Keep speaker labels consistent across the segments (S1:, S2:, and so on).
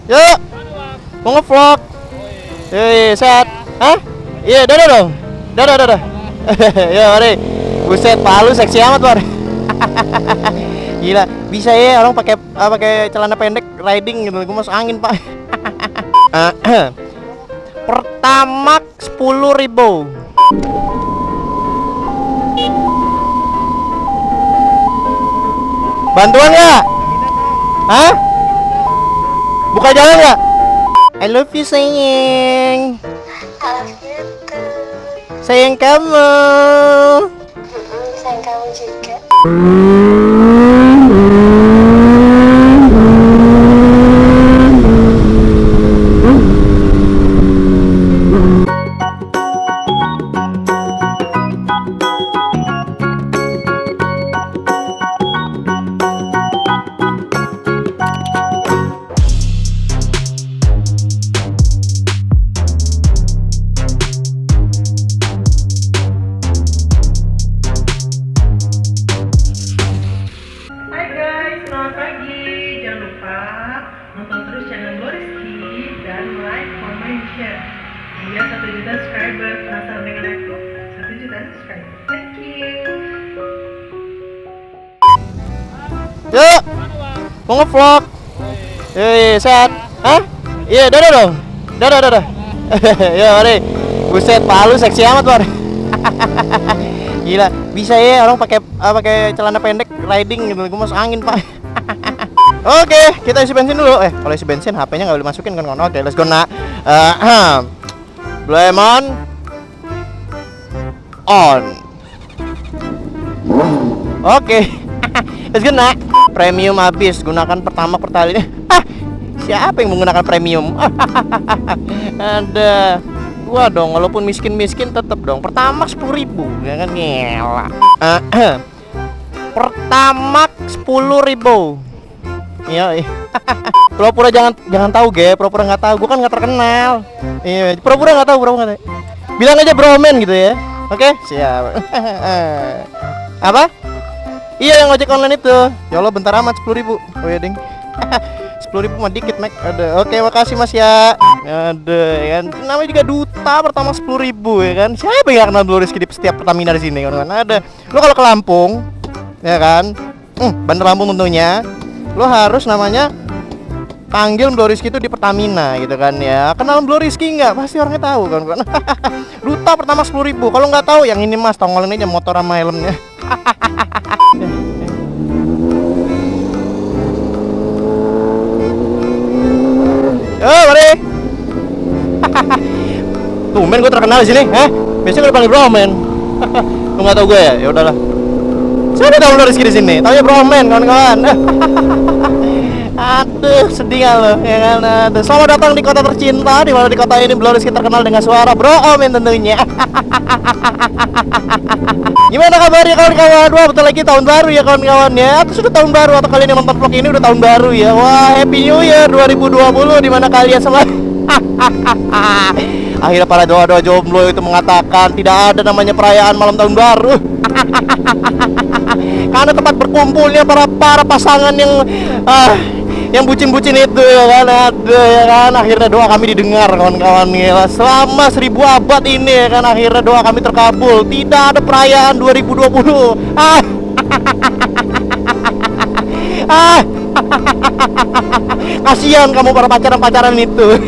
S1: Yuk, mau ngevlog. Sehat. Hah? Iya, dadah dong. Dadah. Ya, mari. Buset, palu seksi amat, War. Gila, bisa ya orang pakai celana pendek riding gitu. Gue masuk angin, Pak. Pertamax 10.000. Bantuan nggak? Hah? Buka jalan nggak? I love you sayang. Sayang kamu.
S2: Sayang kamu juga.
S3: Hai guys, selamat pagi. Jangan lupa nonton terus channel Gloriski dan like, comment, share. Biar 1 juta subscriber. Penasaran dengan aku? 1 juta subscriber. Thank you.
S1: Yuk, mau ngevlog. Sehat. Hah? Iya, dadah dong. Dadah. Ya, mari. Buset, palu seksi amat, War. Gila, bisa ya orang pakai celana pendek riding gitu. Gue masuk angin, Pak. Oke, kita isi bensin dulu. Kalau isi bensin HP-nya nggak boleh masukin kan? Oke, let's go, nak. Blue Lemon on. Oke. Let's go, nak. Premium habis, gunakan pertama pertali ini. Siapa yang menggunakan premium? Ada gua dong, walaupun miskin tetap dong. Pertamax 10.000, ya kan, ngela. Pertamax 10.000. Iya. Pura-pura jangan tahu, ge. Pura-pura nggak tahu. Gua kan nggak terkenal. Iya, pura-pura nggak tahu. Bilang aja bromen gitu ya. Oke, siap. Apa? Iya, yang ojek online itu. Ya Allah, bentar amat 10.000. Oh ya, ding. 10.000 mah dikit, Mac. Ada. Oke, makasih Mas ya. Ada ya kan. Namanya juga duta pertama 10.000 ya kan. Siapa yang kenal Blue Rizky di setiap Pertamina di sini kan? Ada. Lo kalau ke Lampung ya kan? Bandar Lampung tentunya. Lo harus namanya panggil Blue Rizky itu di Pertamina gitu kan ya. Kenal Blue Rizky enggak? Pasti orangnya tahu kan. Duta pertama 10.000. Kalau nggak tahu yang ini Mas, tongolin aja motor sama helmnya. Mari. Tumben gue terkenal di sini, biasanya gue dipanggil Bromen. Lu nggak tahu gue ya? Ya udahlah. Saya tahu Blue Rizky di sini. Taunya Bromen, kawan-kawan. Aduh, sedih kan lo, ya kan? Aduh, selamat datang di kota tercinta, di mana di kota ini Blue Rizky terkenal dengan suara Bromen tentunya. Gimana kabarnya kawan-kawan? Wah, bentar lagi tahun baru ya kawan-kawan ya. Atau sudah tahun baru, atau kalian yang nonton vlog ini udah tahun baru ya. Wah, Happy New Year 2020 di mana kalian semua. Akhirnya para doa-doa jomblo itu mengatakan tidak ada namanya perayaan malam tahun baru. Karena tempat berkumpulnya para pasangan yang bucin-bucin itu ya kan, ada ya kan. Akhirnya doa kami didengar kawan-kawan ya. Selama 1000 abad ini ya kan, akhirnya doa kami terkabul. Tidak ada perayaan 2020. Kasihan kamu para pacaran itu.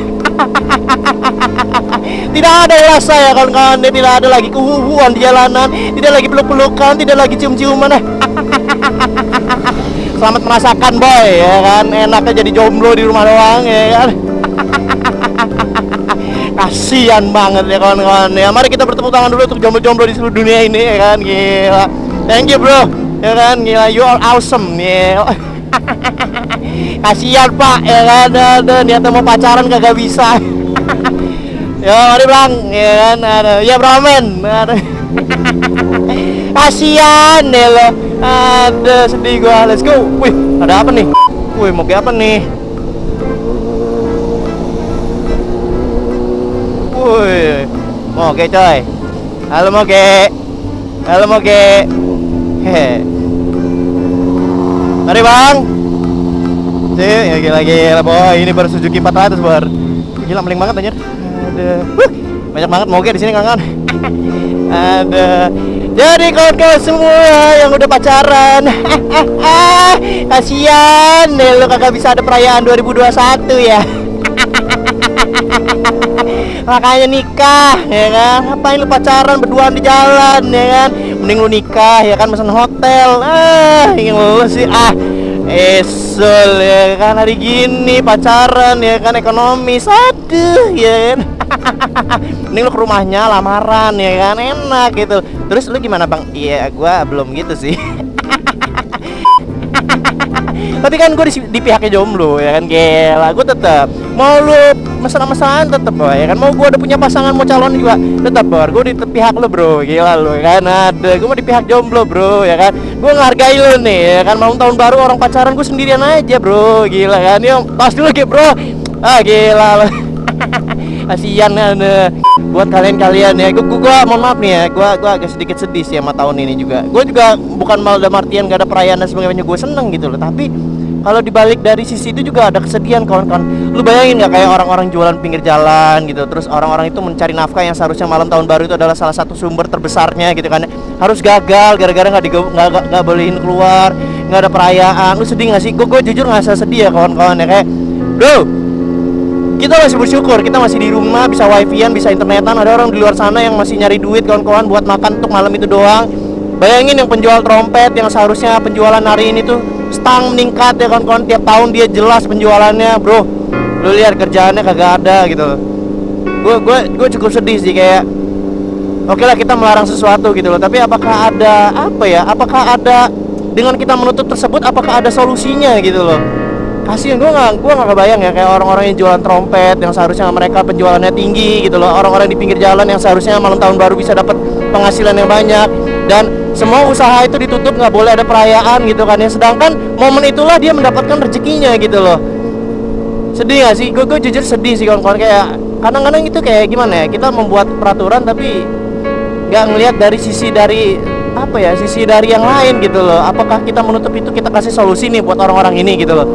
S1: Tidak ada rasa ya kawan-kawan, tidak ada lagi kehuhuan di jalanan, tidak lagi peluk-pelukan, tidak lagi cium-ciuman. Selamat merasakan boy ya kan, enaknya jadi jomblo di rumah doang ya kan. Kasihan banget ya kawan-kawan ya. Mari kita bertepuk tangan dulu untuk jomblo-jomblo di seluruh dunia ini ya kan. Gila, thank you bro ya kan, gila, you are awesome ya. Kasihan pak ya kan, ada niatnya mau pacaran kagak bisa. Ya mari bang ya kan, ya Bromen. Kasihan ya lo, ada sedih gua. Let's go. Wih, ada apa nih? Wih, mau kayak apa nih? Wih, Moge coy. Halo Moge. Halo Moge. Hehe. Mari bang. Sih, ya gila boy, ini baru Suzuki 400 bar. Gila meling banget anjir. Ada. Banyak banget moge di sini kawan. Ada. Jadi kawan-kawan semua yang udah pacaran, kasian deh lu kagak bisa ada perayaan 2021 ya. Makanya nikah ya kan, ngapain lu pacaran berduaan di jalan ya kan, mending lu nikah ya kan, pesan hotel. Ingin lu sih esol ya kan, hari gini pacaran ya kan, ekonomis, aduh ya kan. Mending lu ke rumahnya lamaran ya kan, enak gitu. Terus lu gimana bang? Iya gua belum gitu sih. Tapi kan gue di pihaknya jomblo ya kan, gila gue tetap mau lu mesra-mesraan tetep boy ya kan, mau gue udah punya pasangan mau calon juga tetap bro, gue di pihak lu bro, gila lu ya kan. Ada gue mau di pihak jomblo bro ya kan, gue ngehargai lu nih ya kan, malam tahun baru orang pacaran gue sendirian aja bro, gila kan. Yuk tos dulu gitu bro, gila lu. Kasian kan buat kalian ya. Gue mohon maaf nih ya, gue agak sedikit sedih sih sama tahun ini juga. Gue juga bukan malah dalam artian gak ada perayaan dan sebagainya, gue seneng gitu loh. Tapi kalau dibalik dari sisi itu juga ada kesedihan kawan-kawan. Lu bayangin nggak kayak orang-orang jualan pinggir jalan gitu, terus orang-orang itu mencari nafkah yang seharusnya malam tahun baru itu adalah salah satu sumber terbesarnya gitu kan, harus gagal gara-gara nggak bolehin keluar, nggak ada perayaan. Lu sedih nggak sih? Gue jujur nggak sedih ya kawan-kawan ya, kayak bro, kita masih bersyukur kita masih di rumah, bisa wifi-an, bisa internetan. Ada orang di luar sana yang masih nyari duit kawan-kawan buat makan untuk malam itu doang. Bayangin yang penjual trompet yang seharusnya penjualan hari ini tuh stang meningkat ya kawan-kawan, tiap tahun dia jelas penjualannya bro. Lu lihat kerjaannya kagak ada gitu. Gue cukup sedih sih, kayak oke lah kita melarang sesuatu gitu loh, tapi apakah ada apakah ada dengan kita menutup tersebut, apakah ada solusinya gitu loh. Kasian, gue nggak kebayang ya kayak orang-orang yang jualan trompet yang seharusnya mereka penjualannya tinggi gitu loh, orang-orang di pinggir jalan yang seharusnya malam tahun baru bisa dapat penghasilan yang banyak, dan semua usaha itu ditutup, nggak boleh ada perayaan gitu kan ya, sedangkan momen itulah dia mendapatkan rezekinya gitu loh. Sedih gak sih? Gue jujur sedih sih kawan-kawan, kayak kadang-kadang itu kayak gimana ya, kita membuat peraturan tapi nggak ngelihat dari sisi dari sisi dari yang lain gitu loh. Apakah kita menutup itu, kita kasih solusi nih buat orang-orang ini gitu loh.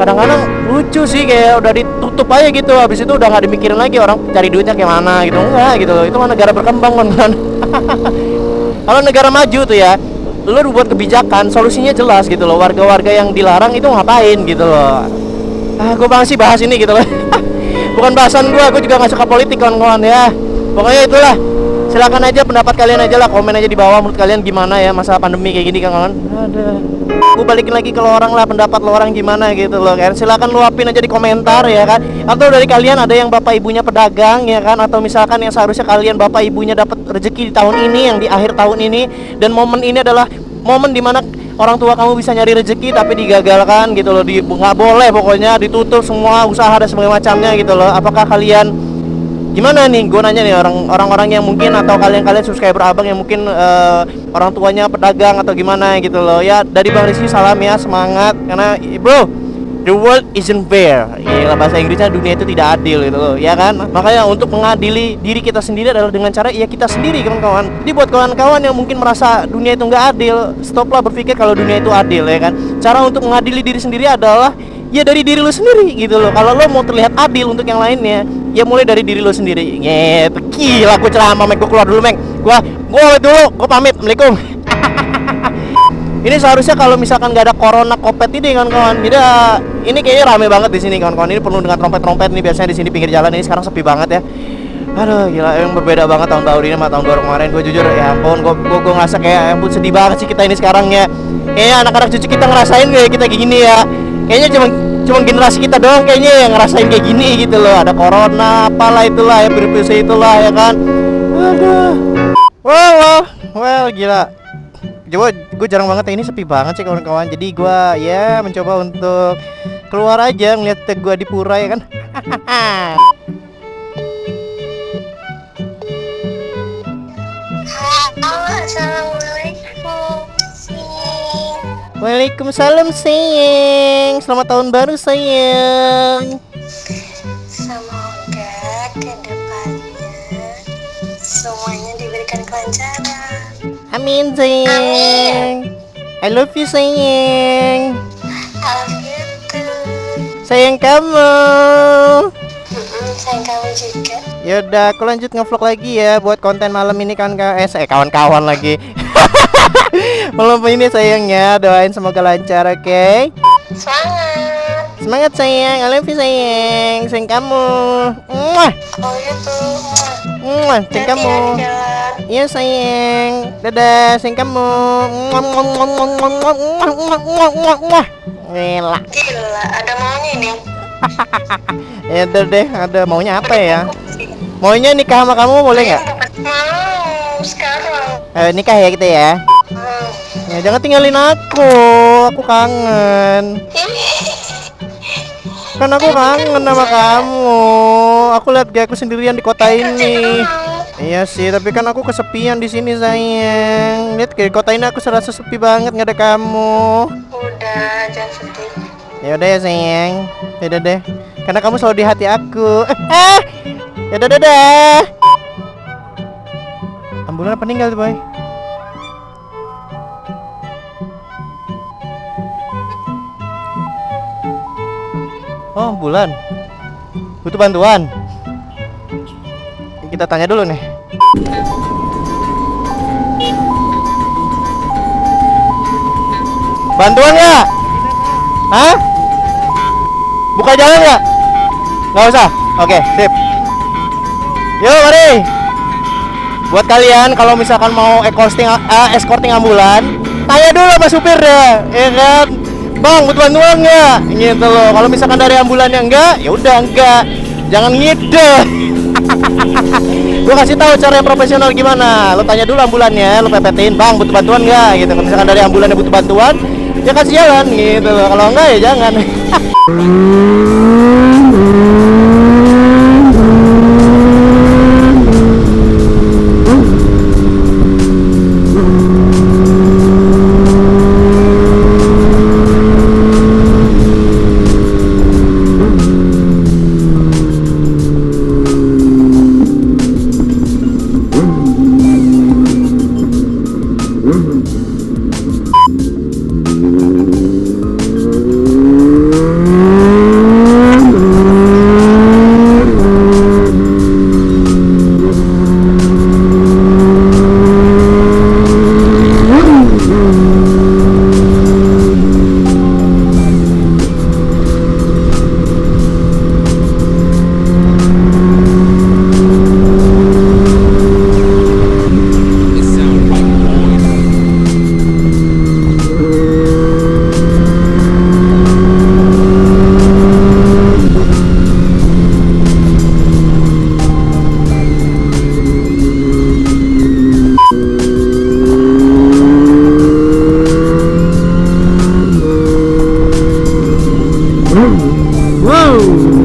S1: Kadang-kadang lucu sih, kayak udah ditutup aja gitu, habis itu udah nggak dimikirin lagi orang cari duitnya kayak mana gitu, enggak gitu loh. Itu mah negara berkembang kan. Kalau negara maju tuh ya, lu buat kebijakan solusinya jelas gitu loh, warga-warga yang dilarang itu ngapain gitu loh. Gue sih bahas ini gitu loh. Bukan bahasan gue juga nggak suka politik kawan-kawan ya. Pokoknya itulah, silakan aja pendapat kalian aja lah, komen aja di bawah menurut kalian gimana ya masalah pandemi kayak gini kawan. Gue balikin lagi ke lo orang lah, pendapat lo orang gimana gitu loh kan. Silakan luapin aja di komentar ya kan. Atau dari kalian ada yang bapak ibunya pedagang ya kan, atau misalkan yang seharusnya kalian bapak ibunya dapat rezeki di tahun ini, yang di akhir tahun ini, dan momen ini adalah momen dimana orang tua kamu bisa nyari rezeki tapi digagalkan gitu loh, nggak boleh pokoknya, ditutup semua usaha dan sebagainya macamnya gitu loh. Apakah kalian gimana nih? Gue nanya nih orang-orang yang mungkin, atau kalian subscriber abang yang mungkin orang tuanya pedagang atau gimana gitu loh ya. Dari Bang Rizky salam ya, semangat, karena bro, the world isn't fair. Gila, bahasa Inggrisnya dunia itu tidak adil gitu loh ya kan. Makanya untuk mengadili diri kita sendiri adalah dengan cara ya kita sendiri kawan-kawan. Jadi buat kawan-kawan yang mungkin merasa dunia itu nggak adil, stoplah berpikir kalau dunia itu adil ya kan. Cara untuk mengadili diri sendiri adalah ya dari diri lu sendiri gitu loh. Kalau lo mau terlihat adil untuk yang lainnya, ya mulai dari diri lu sendiri. Gitu. Gila, gue ceramah, gue keluar dulu, Meng. Gue pamit. Assalamualaikum. Ini seharusnya kalau misalkan gak ada corona kopet ini kawan-kawan. Jadi ini kayaknya rame banget di sini kawan-kawan. Ini penuh dengan trompet-trompet nih, biasanya di sini pinggir jalan. Ini sekarang sepi banget ya. Aduh gila, yang berbeda banget tahun-tahun ini sama tahun baru kemarin. Gue jujur ya ampun, gue ngerasa kayak ampun sedih banget sih kita ini sekarang ya. Kayaknya anak-anak cucu kita ngerasain kayak kita kayak gini ya. Kayaknya cuma generasi kita doang kayaknya yang ngerasain kayak gini gitu loh. Ada corona, apalah itulah ya, virus itulah ya kan. Aduh. Well, gila. Gue jarang banget ini, sepi banget sih kawan-kawan. Jadi gue ya mencoba untuk keluar aja ngeliat gue di pura ya kan.
S2: Halo, assalamualaikum.
S1: Waalaikumsalam sayang. Selamat tahun baru sayang.
S2: Semoga kedepannya semuanya diberikan kelancaran.
S1: Amin sayang. I love you sayang.
S2: I love you too.
S1: Sayang kamu.
S2: Sayang kamu juga.
S1: Yaudah, aku lanjut ngevlog lagi ya buat konten malam ini kawan-kawan. Kawan-kawan lagi. Malam ini sayangnya, doain semoga lancar, oke?
S2: Semangat.
S1: Semangat sayang, I love you sayang. Sayang kamu. Muah.
S2: Oh gitu.
S1: Muah, sayang
S2: Hati-hati
S1: kamu.
S2: ya di jalan.
S1: Iya sayang. Dadah, sayang kamu. Muah, muah, muah, muah, muah, muah, muah, muah, muah, muah. Gila.
S2: Gila, ada maunya nih.
S1: Ya udah deh, ada maunya apa ya? Maunya nikah sama kamu boleh nggak?
S2: Mau sekarang.
S1: Nikah ya kita ya. Ya jangan tinggalin aku kangen. Kan aku kangen sama kamu. Aku lihat gak aku sendirian di kota ini. Iya sih, tapi kan aku kesepian di sini sayang. Lihat di kota ini aku serasa sepi banget nggak ada kamu.
S2: Udah, jangan sedih.
S1: Ya udah ya sayang. Ya udah deh. Karena kamu selalu di hati aku. Ya udah dadah. Ambulan apa meninggal tuh boy? Oh, Bulan. Butuh bantuan. Kita tanya dulu nih. Bantuan nggak? Hah? Buka jalan nggak? Nggak usah. Oke, sip. Yuk, mari. Buat kalian kalau misalkan mau escorting ambulan, tanya dulu sama supir ya, ya kan? Bang, butuh bantuan nggak? Gitu loh. Kalau misalkan dari ambulannya enggak, ya udah enggak. Jangan ngide. Gua kasih tahu cara yang profesional gimana. Lo tanya dulu ambulannya, lo pepetin, bang, butuh bantuan nggak? Gitu. Kalau misalkan dari ambulannya butuh bantuan, ya kasih jalan gitu loh. Kalau enggak ya jangan.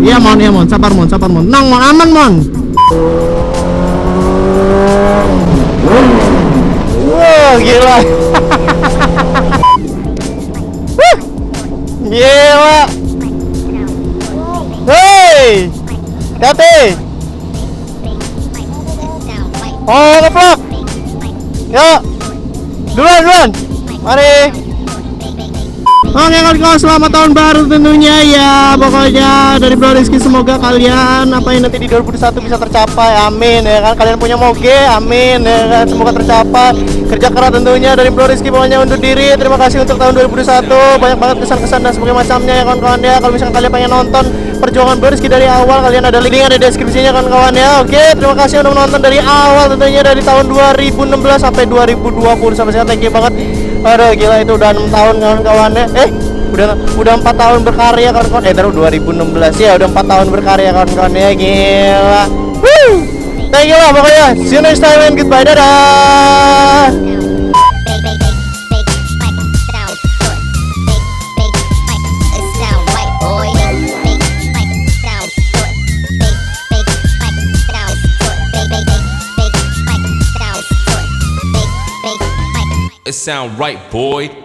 S1: Iya mon, ya mon, sabar mon. Nang mon, aman mon. Wow, gila. Gila. Hei, hati. Oh, ngeplok. Yuk, duluan. Mari. Oke kawan-kawan, selamat tahun baru tentunya ya. Pokoknya dari Bro Rizky, semoga kalian apa yang nanti di 2021 bisa tercapai, amin ya kan. Kalian punya moge, amin ya kan, semoga tercapai. Kerja keras tentunya dari Bro Rizky, pokoknya undur diri. Terima kasih untuk tahun 2021. Banyak banget kesan-kesan dan sebagainya macamnya ya kawan-kawan ya. Kalau misalkan kalian pengen nonton perjuangan Bro Rizky dari awal, kalian ada link di deskripsinya kawan-kawan ya. Oke, terima kasih udah menonton dari awal tentunya, dari tahun 2016 sampai 2020 sampai sekarang. Thank you banget. Aduh gila, itu udah 6 tahun kawan-kawan ya. Udah 4 tahun berkarya kawan-kawan. Taruh 2016 ya, udah 4 tahun berkarya kawan-kawan ya. Gila. Woo! Thank you lah pokoknya. See you next time and goodbye. Dadah.
S4: It sound right, boy.